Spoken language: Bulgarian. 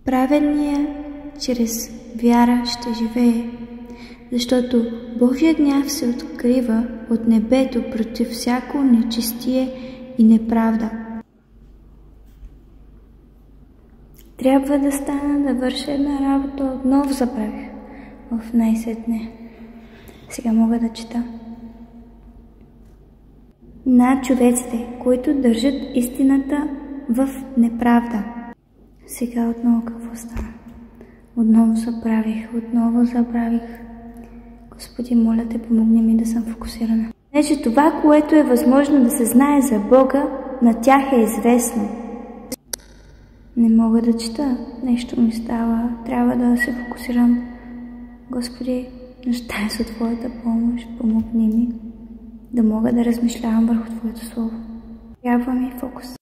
Праведният чрез вяра ще живее, защото Божия гняв се открива от небето против всяко нечестие и неправда. Трябва да стана да върша една работа, отново забравих в най-сетне. Сега мога да чета. На човеците, които държат истината в неправда. Сега отново какво стана? Отново забравих. Господи, моля те, помогни ми да съм фокусирана. Значи това, което е възможно да се знае за Бога, на тях е известно. Не мога да чета, нещо ми става, трябва да се фокусирам. Господи, нуждая се от Твоята помощ, помогни ми да мога да размишлявам върху Твоето Слово. Трябва ми фокус.